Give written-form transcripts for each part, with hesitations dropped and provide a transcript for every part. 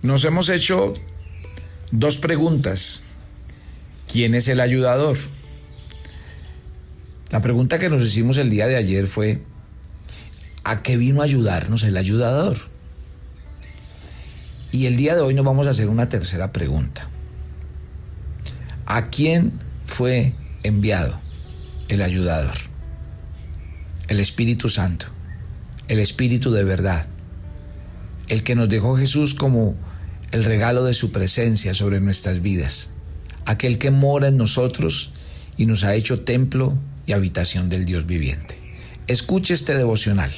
Nos hemos hecho dos preguntas. ¿Quién es el ayudador? La pregunta que nos hicimos el día de ayer fue: ¿a qué vino a ayudarnos el ayudador? Y el día de hoy nos vamos a hacer una tercera pregunta. ¿A quién fue enviado el ayudador? El Espíritu Santo, el Espíritu de verdad, el que nos dejó Jesús como el regalo de su presencia sobre nuestras vidas, aquel que mora en nosotros y nos ha hecho templo y habitación del Dios viviente. Escuche este devocional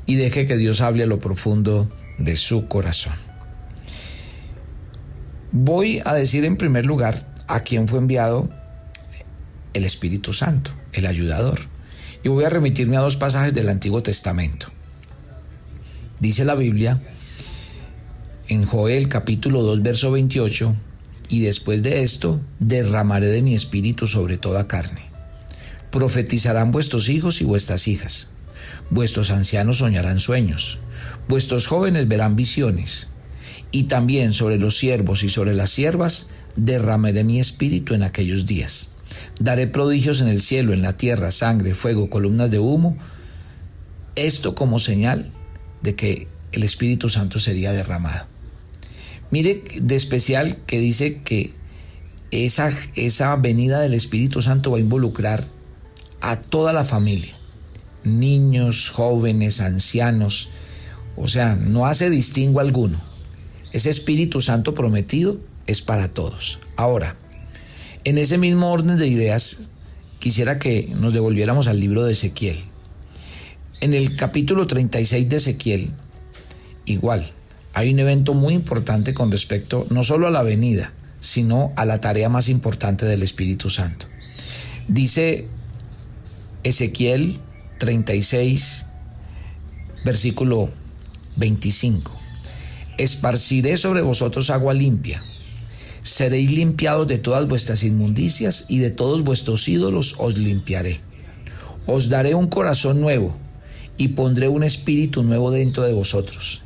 y deje que Dios hable a lo profundo de su corazón. Voy a decir en primer lugar a quién fue enviado el Espíritu Santo, el ayudador. Y voy a remitirme a dos pasajes del Antiguo Testamento. Dice la Biblia en Joel capítulo 2 verso 28: y después de esto derramaré de mi espíritu sobre toda carne. Profetizarán vuestros hijos y vuestras hijas. Vuestros ancianos soñarán sueños. Vuestros jóvenes verán visiones. Y también sobre los siervos y sobre las siervas derramaré mi espíritu en aquellos días. Daré prodigios en el cielo, en la tierra, sangre, fuego, columnas de humo. Esto como señal de que el Espíritu Santo sería derramado. Mire de especial que dice que esa venida del Espíritu Santo va a involucrar a toda la familia, niños, jóvenes, ancianos, o sea, no hace distingo alguno. Ese Espíritu Santo prometido es para todos. Ahora, en ese mismo orden de ideas, quisiera que nos devolviéramos al libro de Ezequiel. En el capítulo 36 de Ezequiel, igual, hay un evento muy importante con respecto no solo a la venida, sino a la tarea más importante del Espíritu Santo. Dice Ezequiel 36, versículo 25: esparciré sobre vosotros agua limpia, seréis limpiados de todas vuestras inmundicias y de todos vuestros ídolos os limpiaré. Os daré un corazón nuevo y pondré un espíritu nuevo dentro de vosotros.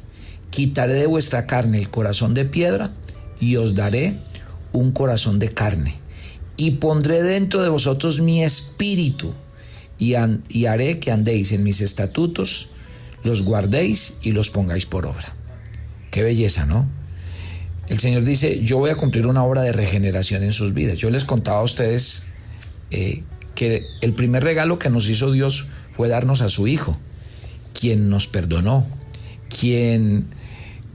Quitaré de vuestra carne el corazón de piedra y os daré un corazón de carne. Y pondré dentro de vosotros mi espíritu y haré que andéis en mis estatutos, los guardéis y los pongáis por obra. Qué belleza, ¿no? El Señor dice: yo voy a cumplir una obra de regeneración en sus vidas. Yo les contaba a ustedes que el primer regalo que nos hizo Dios fue darnos a su Hijo, quien nos perdonó, quien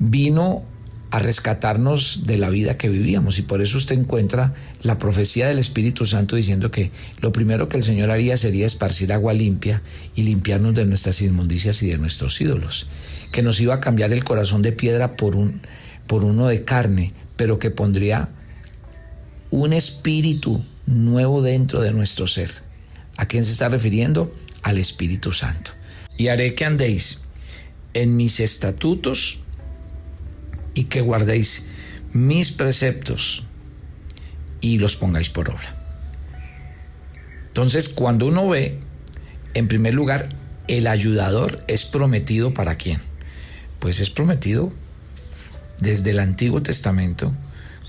vino a rescatarnos de la vida que vivíamos. Y por eso usted encuentra la profecía del Espíritu Santo diciendo que lo primero que el Señor haría sería esparcir agua limpia y limpiarnos de nuestras inmundicias y de nuestros ídolos, que nos iba a cambiar el corazón de piedra por uno de carne, pero que pondría un espíritu nuevo dentro de nuestro ser. ¿A quién se está refiriendo? Al Espíritu Santo. Y haré que andéis en mis estatutos y que guardéis mis preceptos y los pongáis por obra. Entonces, cuando uno ve, en primer lugar, el ayudador es prometido ¿para quién? Pues es prometido desde el Antiguo Testamento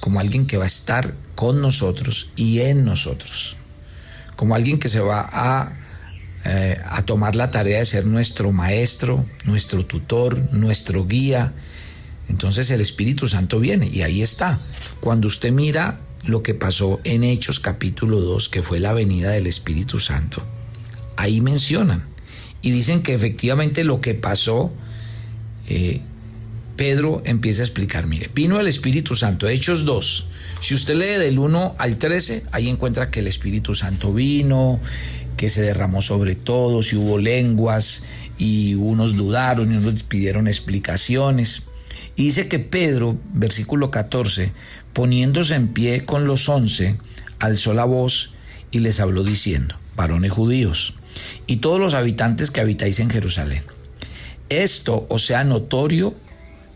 como alguien que va a estar con nosotros y en nosotros, como alguien que se va a tomar la tarea de ser nuestro maestro, nuestro tutor, nuestro guía. Entonces el Espíritu Santo viene y ahí está. Cuando usted mira lo que pasó en Hechos capítulo 2, que fue la venida del Espíritu Santo, ahí mencionan y dicen que efectivamente lo que pasó, Pedro empieza a explicar. Mire, vino el Espíritu Santo, Hechos 2. Si usted lee del 1 al 13, ahí encuentra que el Espíritu Santo vino, que se derramó sobre todos y hubo lenguas y unos dudaron y unos pidieron explicaciones. Y dice que Pedro, versículo 14, poniéndose en pie con los 11, alzó la voz y les habló diciendo: varones judíos y todos los habitantes que habitáis en Jerusalén, esto os sea notorio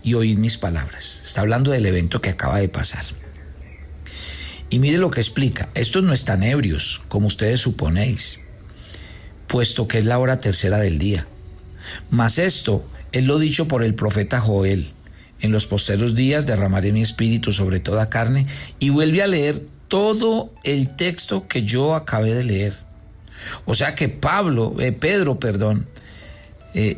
y oíd mis palabras. Está hablando del evento que acaba de pasar. Y mire lo que explica: estos no están ebrios, como ustedes suponéis, puesto que es la hora tercera del día. Mas esto es lo dicho por el profeta Joel. En los posteros días derramaré mi espíritu sobre toda carne, y vuelve a leer todo el texto que yo acabé de leer. O sea que Pedro,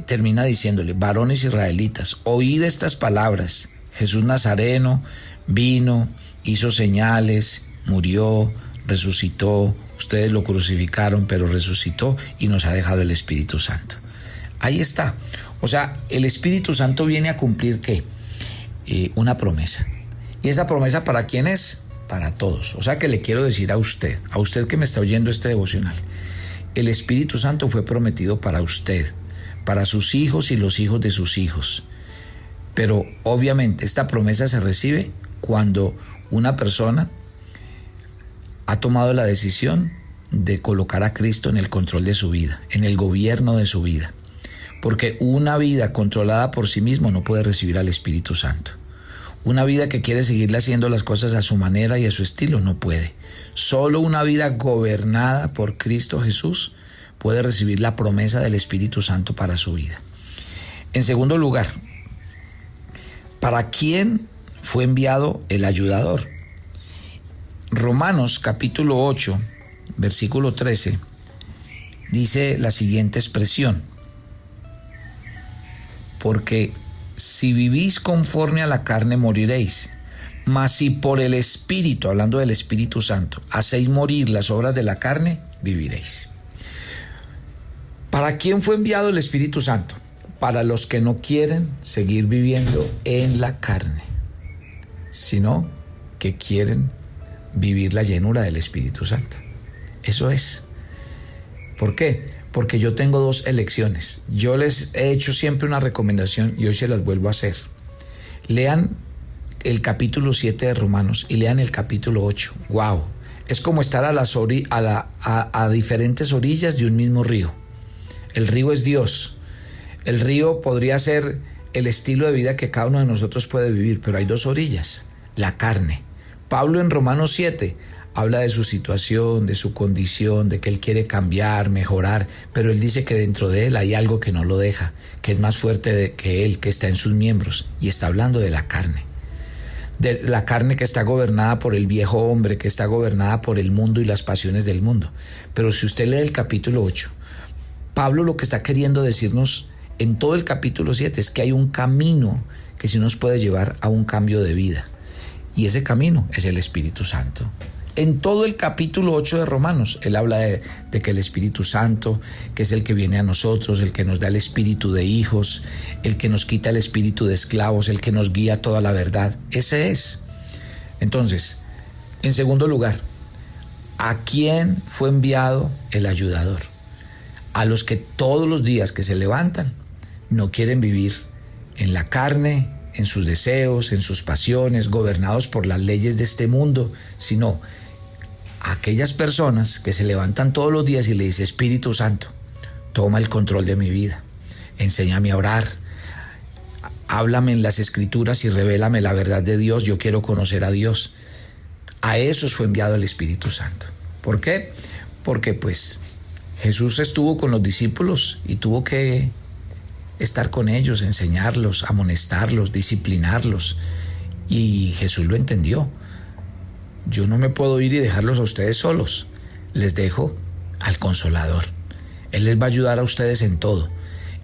termina diciéndole: varones israelitas, oíd estas palabras. Jesús Nazareno vino, hizo señales, murió, resucitó. Ustedes lo crucificaron, pero resucitó y nos ha dejado el Espíritu Santo. Ahí está. O sea, el Espíritu Santo viene a cumplir ¿qué? Una promesa. ¿Y esa promesa para quién es? Para todos. O sea que le quiero decir a usted que me está oyendo este devocional, el Espíritu Santo fue prometido para usted, para sus hijos y los hijos de sus hijos. Pero obviamente esta promesa se recibe cuando una persona ha tomado la decisión de colocar a Cristo en el control de su vida, en el gobierno de su vida. Porque una vida controlada por sí mismo no puede recibir al Espíritu Santo. Una vida que quiere seguirle haciendo las cosas a su manera y a su estilo no puede. Solo una vida gobernada por Cristo Jesús puede recibir la promesa del Espíritu Santo para su vida. En segundo lugar, ¿para quién fue enviado el ayudador? Romanos capítulo 8, versículo 13, dice la siguiente expresión: porque si vivís conforme a la carne moriréis, mas si por el Espíritu, hablando del Espíritu Santo, hacéis morir las obras de la carne, viviréis. ¿Para quién fue enviado el Espíritu Santo? Para los que no quieren seguir viviendo en la carne, sino que quieren vivir la llenura del Espíritu Santo. Eso es. ¿Por qué? Porque yo tengo dos elecciones. Yo les he hecho siempre una recomendación y hoy se las vuelvo a hacer. Lean el capítulo 7 de Romanos y lean el capítulo 8. ¡Wow! Es como estar a diferentes orillas de un mismo río. El río es Dios. El río podría ser el estilo de vida que cada uno de nosotros puede vivir, pero hay dos orillas. La carne. Pablo en Romanos 7 habla de su situación, de su condición, de que él quiere cambiar, mejorar, pero él dice que dentro de él hay algo que no lo deja, que es más fuerte que él, que está en sus miembros, y está hablando de la carne. De la carne que está gobernada por el viejo hombre, que está gobernada por el mundo y las pasiones del mundo. Pero si usted lee el capítulo 8, Pablo lo que está queriendo decirnos en todo el capítulo 7 es que hay un camino que sí nos puede llevar a un cambio de vida. Y ese camino es el Espíritu Santo. En todo el capítulo 8 de Romanos, él habla de que el Espíritu Santo, que es el que viene a nosotros, el que nos da el espíritu de hijos, el que nos quita el espíritu de esclavos, el que nos guía a toda la verdad. Ese es. Entonces, en segundo lugar, ¿a quién fue enviado el ayudador? A los que todos los días que se levantan no quieren vivir en la carne, en sus deseos, en sus pasiones, gobernados por las leyes de este mundo, sino aquellas personas que se levantan todos los días y le dicen: Espíritu Santo, toma el control de mi vida, enséñame a orar, háblame en las Escrituras y revélame la verdad de Dios, yo quiero conocer a Dios. A esos fue enviado el Espíritu Santo. ¿Por qué? Porque pues Jesús estuvo con los discípulos y tuvo que estar con ellos, enseñarlos, amonestarlos, disciplinarlos, y Jesús lo entendió. Yo no me puedo ir y dejarlos a ustedes solos, les dejo al Consolador. Él les va a ayudar a ustedes en todo.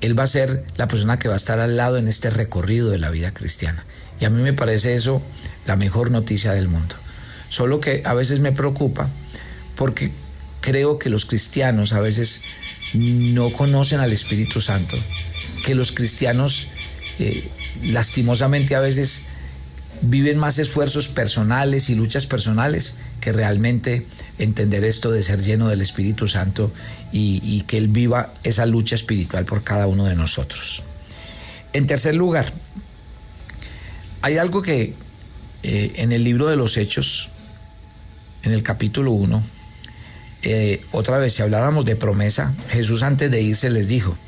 Él va a ser la persona que va a estar al lado en este recorrido de la vida cristiana, y a mí me parece eso la mejor noticia del mundo. Solo que a veces me preocupa porque creo que los cristianos a veces no conocen al Espíritu Santo, que los cristianos lastimosamente a veces viven más esfuerzos personales y luchas personales que realmente entender esto de ser lleno del Espíritu Santo y que Él viva esa lucha espiritual por cada uno de nosotros. En tercer lugar, hay algo que en el libro de los Hechos, en el capítulo 1, otra vez, si habláramos de promesa, Jesús antes de irse les dijo: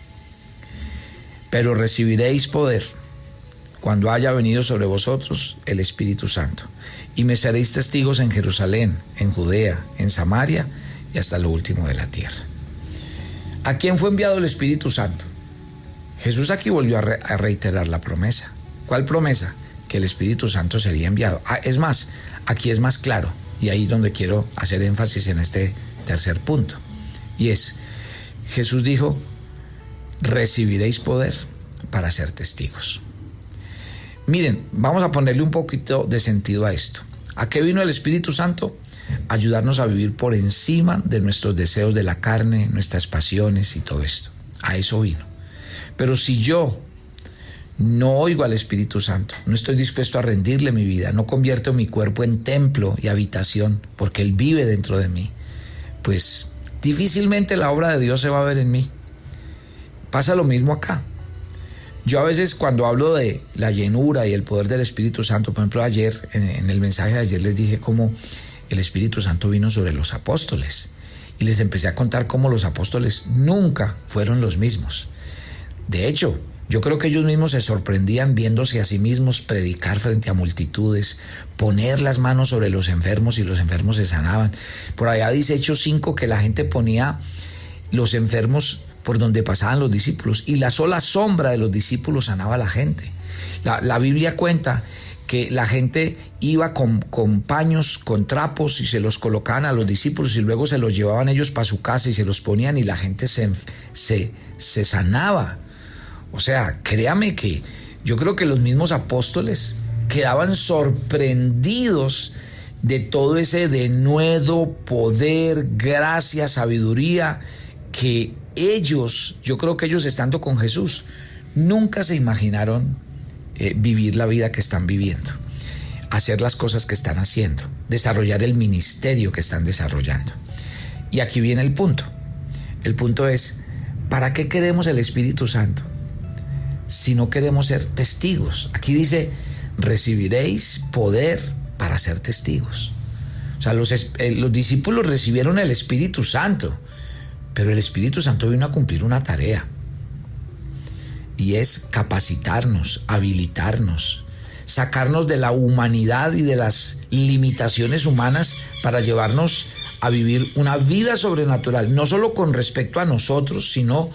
pero recibiréis poder cuando haya venido sobre vosotros el Espíritu Santo, y me seréis testigos en Jerusalén, en Judea, en Samaria y hasta lo último de la tierra. ¿A quién fue enviado el Espíritu Santo? Jesús aquí volvió a reiterar la promesa. ¿Cuál promesa? que el Espíritu Santo sería enviado. Es más, aquí es más claro, y ahí es donde quiero hacer énfasis en este tercer punto. Y es, Jesús dijo, recibiréis poder para ser testigos. Miren, vamos a ponerle un poquito de sentido a esto. ¿A qué vino el Espíritu Santo? Ayudarnos a vivir por encima de nuestros deseos de la carne, nuestras pasiones y todo esto. A eso vino. Pero si yo no oigo al Espíritu Santo, no estoy dispuesto a rendirle mi vida, no convierto mi cuerpo en templo y habitación, porque Él vive dentro de mí, pues difícilmente la obra de Dios se va a ver en mí. Pasa lo mismo acá. Yo a veces cuando hablo de la llenura y el poder del Espíritu Santo, por ejemplo ayer, en el mensaje de ayer les dije cómo el Espíritu Santo vino sobre los apóstoles y les empecé a contar cómo los apóstoles nunca fueron los mismos. De hecho, yo creo que ellos mismos se sorprendían viéndose a sí mismos predicar frente a multitudes, poner las manos sobre los enfermos y los enfermos se sanaban. Por allá dice Hechos 5 que la gente ponía los enfermos por donde pasaban los discípulos y la sola sombra de los discípulos sanaba a la gente. La Biblia cuenta que la gente iba con paños, con trapos y se los colocaban a los discípulos y luego se los llevaban ellos para su casa y se los ponían y la gente se sanaba. O sea, créame que yo creo que los mismos apóstoles quedaban sorprendidos de todo ese denuedo, poder, gracia, sabiduría que ellos, yo creo que ellos estando con Jesús, nunca se imaginaron vivir la vida que están viviendo, hacer las cosas que están haciendo, desarrollar el ministerio que están desarrollando. Y aquí viene el punto. El punto es, ¿para qué queremos el Espíritu Santo si no queremos ser testigos? Aquí dice, recibiréis poder para ser testigos. O sea, los discípulos recibieron el Espíritu Santo, pero el Espíritu Santo vino a cumplir una tarea y es capacitarnos, habilitarnos, sacarnos de la humanidad y de las limitaciones humanas para llevarnos a vivir una vida sobrenatural, no solo con respecto a nosotros, sino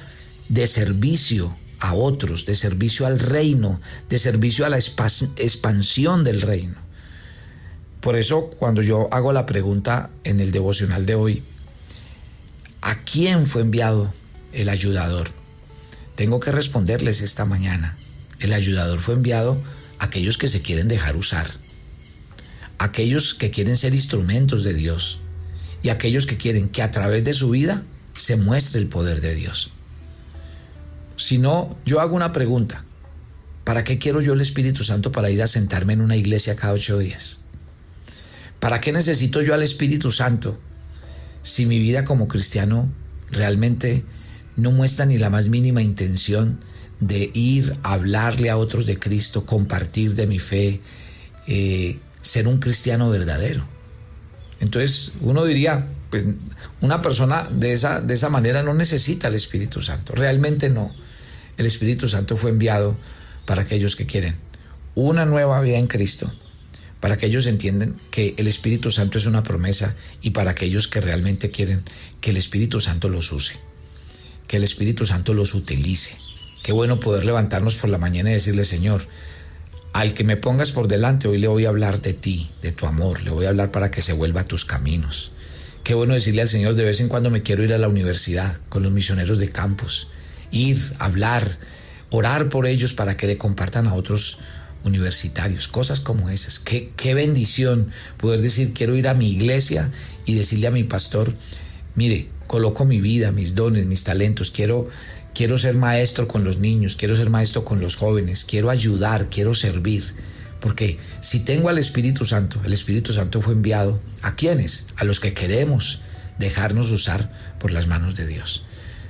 de servicio a otros, de servicio al reino, de servicio a la expansión del reino. Por eso, cuando yo hago la pregunta en el devocional de hoy, ¿a quién fue enviado el ayudador? Tengo que responderles esta mañana. El ayudador fue enviado a aquellos que se quieren dejar usar, a aquellos que quieren ser instrumentos de Dios y a aquellos que quieren que a través de su vida se muestre el poder de Dios. Si no, yo hago una pregunta. ¿Para qué quiero yo el Espíritu Santo para ir a sentarme en una iglesia cada 8 días? ¿Para qué necesito yo al Espíritu Santo si mi vida como cristiano realmente no muestra ni la más mínima intención de ir a hablarle a otros de Cristo, compartir de mi fe, ser un cristiano verdadero? Entonces uno diría, pues una persona de esa manera no necesita el Espíritu Santo. Realmente no. El Espíritu Santo fue enviado para aquellos que quieren una nueva vida en Cristo, para aquellos que entienden que el Espíritu Santo es una promesa y para aquellos que realmente quieren que el Espíritu Santo los use, que el Espíritu Santo los utilice. Qué bueno poder levantarnos por la mañana y decirle, Señor, al que me pongas por delante, hoy le voy a hablar de ti, de tu amor, le voy a hablar para que se vuelva a tus caminos. Qué bueno decirle al Señor, de vez en cuando me quiero ir a la universidad con los misioneros de campus, ir, hablar, orar por ellos para que le compartan a otros universitarios, cosas como esas. Qué bendición poder decir, quiero ir a mi iglesia y decirle a mi pastor, mire, coloco mi vida, mis dones, mis talentos, quiero ser maestro con los niños, quiero ser maestro con los jóvenes, quiero ayudar, quiero servir. Porque si tengo al Espíritu Santo, el Espíritu Santo fue enviado ¿a quiénes? A los que queremos dejarnos usar por las manos de Dios.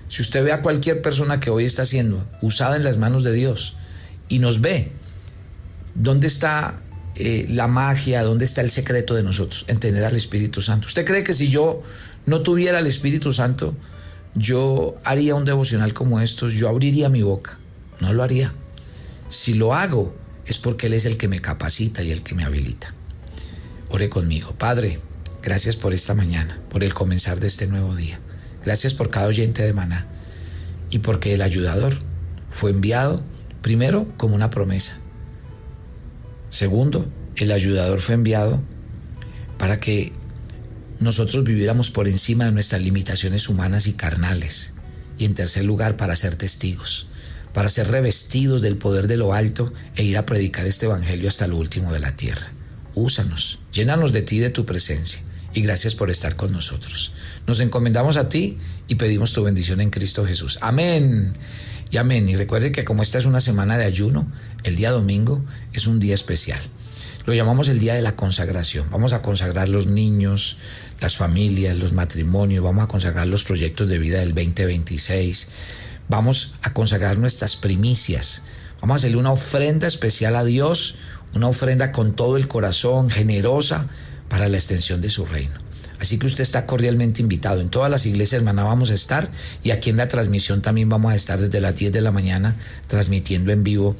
Si usted ve a cualquier persona que hoy está siendo usada en las manos de Dios y nos ve, ¿dónde está la magia? ¿Dónde está el secreto de nosotros? En tener al Espíritu Santo. ¿Usted cree que si yo no tuviera el Espíritu Santo, yo haría un devocional como estos, yo abriría mi boca? No lo haría. Si lo hago, es porque Él es el que me capacita y el que me habilita. Ore conmigo. Padre, gracias por esta mañana, por el comenzar de este nuevo día. Gracias por cada oyente de Maná y porque el ayudador fue enviado primero como una promesa Segundo, el ayudador fue enviado para que nosotros viviéramos por encima de nuestras limitaciones humanas y carnales. Y en tercer lugar, para ser testigos, para ser revestidos del poder de lo alto e ir a predicar este evangelio hasta lo último de la tierra. Úsanos, llénanos de ti y de tu presencia. Y gracias por estar con nosotros. Nos encomendamos a ti y pedimos tu bendición en Cristo Jesús. Amén y amén. Y recuerde que como esta es una semana de ayuno, el día domingo es un día especial. Lo llamamos el día de la consagración. Vamos a consagrar los niños, las familias, los matrimonios. Vamos a consagrar los proyectos de vida del 2026. Vamos a consagrar nuestras primicias. Vamos a hacerle una ofrenda especial a Dios, una ofrenda con todo el corazón, generosa, para la extensión de su reino. Así que usted está cordialmente invitado. En todas las iglesias, hermana, vamos a estar, y aquí en la transmisión también vamos a estar desde las 10 de la mañana transmitiendo en vivo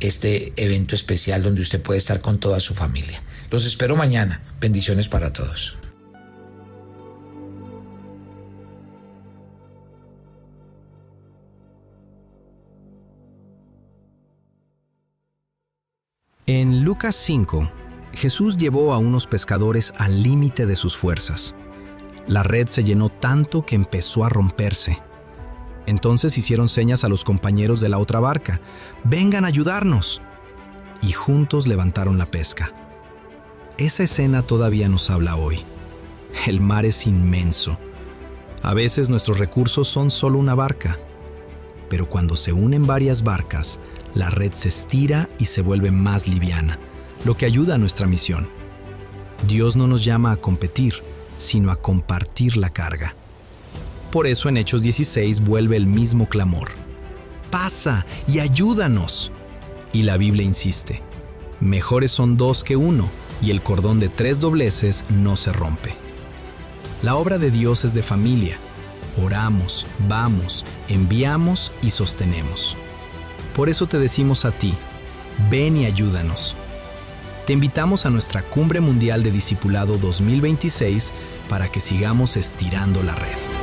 este evento especial donde usted puede estar con toda su familia. Los espero mañana. Bendiciones para todos. En Lucas 5, Jesús llevó a unos pescadores al límite de sus fuerzas. La red se llenó tanto que empezó a romperse. Entonces hicieron señas a los compañeros de la otra barca: «Vengan a ayudarnos». Y juntos levantaron la pesca. Esa escena todavía nos habla hoy. El mar es inmenso. A veces nuestros recursos son solo una barca. Pero cuando se unen varias barcas, la red se estira y se vuelve más liviana, lo que ayuda a nuestra misión. Dios no nos llama a competir, sino a compartir la carga. Por eso en Hechos 16 vuelve el mismo clamor: «Pasa y ayúdanos». Y la Biblia insiste: «Mejores son dos que uno, y el cordón de 3 dobleces no se rompe». La obra de Dios es de familia. Oramos, vamos, enviamos y sostenemos. Por eso te decimos a ti: ven y ayúdanos. Te invitamos a nuestra Cumbre Mundial de Discipulado 2026 para que sigamos estirando la red.